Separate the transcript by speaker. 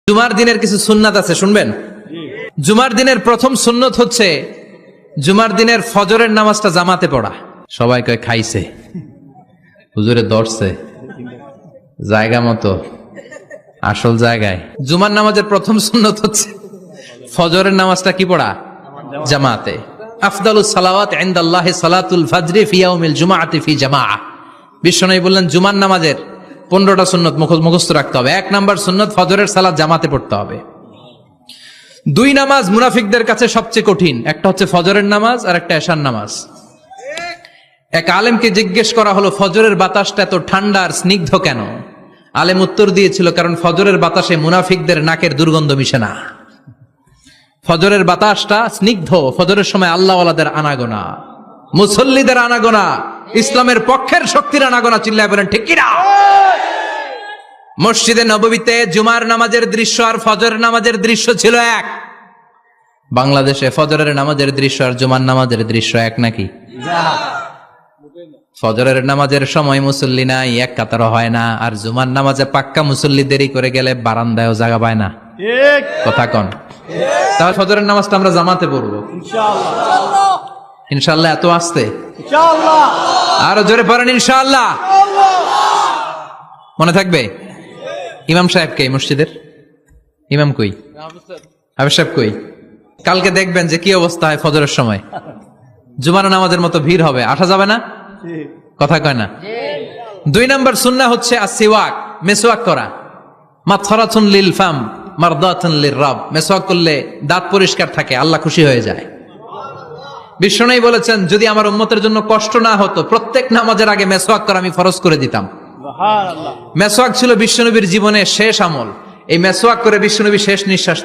Speaker 1: জুমার দিনের কিছু সুন্নাত আছে, শুনবেন? জুমার দিনের প্রথম সুন্নত হচ্ছে জুমার দিনের ফজরের নামাজটা জামাতে পড়া। সবাই কয় খাইছে, হুজুরে ধরছে জায়গা মতো, আসল জায়গায়। জুমার নামাজের প্রথম সুন্নত হচ্ছে ফজরের নামাজটা কি পড়া? জামাতে। আফদালুস সালাওয়াত ইনদাল্লাহি সালাতুল ফাজরি ফি ইয়াউমিল জুমআতি ফি জামাআহ। বিশ্বনবী বললেন জুমার নামাজের 15টা সুন্নত মুখস্থ রাখতে হবে। 1 নাম্বার সুন্নত ফজরের সালাত জামাতে পড়তে হবে। 2 নামাজ মুনাফিকদের কাছে সবচেয়ে কঠিন, একটা হচ্ছে ফজরের নামাজ আর একটা এশার নামাজ। এক আলেমকে জিজ্ঞেস করা হলো ফজরের বাতাসটা এত ঠান্ডা আর স্নিগ্ধ কেন? আলেম উত্তর দিয়েছিল, কারণ ফজরের বাতাসে মুনাফিকদের নাকের দুর্গন্ধ মিশে না। ফজরের বাতাসটা স্নিগ্ধ, ফজরের সময় আল্লাহওয়ালাদের আনাগোনা, মুসল্লিদের আনাগোনা, ইসলামের পক্ষের শক্তির আনাগোনা। চিল্লায় বলেন ঠিক কিনা? মসজিদে নববীতে জুমার নামাজের দৃশ্য আর ফজরের নামাজের দৃশ্য ছিল এক। বাংলাদেশে ফজরের নামাজের দৃশ্য আর জুমার নামাজের দৃশ্য এক নাকি? ফজরের নামাজের সময় মুসল্লি নাই, এক কাতারও হয় না, আর জুমার নামাজে পাক্কা মুসল্লি দেরি করে গেলে বারান্দায়ও জায়গা পায় না। কথা কন? তাহলে ফজরের নামাজটা আমরা জামাতে পড়বো ইনশাআল্লাহ। ইনশাআল্লাহ এত আসতে ইনশাআল্লাহ, আরো জোরে পড়েন ইনশাআল্লাহ। মনে থাকবে? ইমাম সাহেব কে মসজিদের? ইমাম কই? হাফেজ সাহেব কই? কালকে দেখবেন যে কি অবস্থা হয় ফজরের সময়। জুমার নামাজের মতো ভিড় হবে, আসা যাবে না। কথা কয় না? 2 নাম্বার সুন্নাহ হচ্ছে আসওয়াক, মেসওয়াক করা। মাতহারাতুন লিল ফাম মারদাতুন লির রব। মেসওয়াক করলে দাঁত পরিষ্কার থাকে, আল্লাহ খুশি হয়ে যায়। বিশ্বনবী বলেছেন, যদি আমার উম্মতের জন্য কষ্ট না হতো প্রত্যেক নামাজের আগে মেসওয়াক করা আমি ফরজ করে দিতাম। মেসওয়াক ছিল বিশ্বনবীর জীবনে শেষ আমল। এই মেসওয়াক করে বিশ্বনবী শেষ নিঃশ্বাস